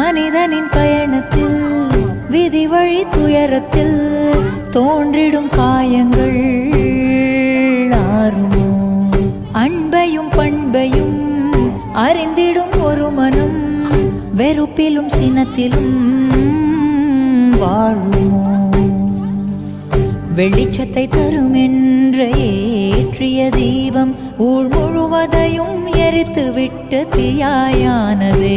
மனிதனின் பயணத்தில் விதி வழி துயரத்தில் தோன்றிடும் காயங்கள் ஆறுமோ? அன்பையும் பண்பையும் அறிந்திடும் ஒரு மனம் வெறுப்பிலும் சினத்திலும் வாழுமோ? வெளிச்சத்தை தரும் என்ற ஏற்றிய தீபம் ஊர் முழுவதையும் எரித்து விட்டு தீயாயானதே.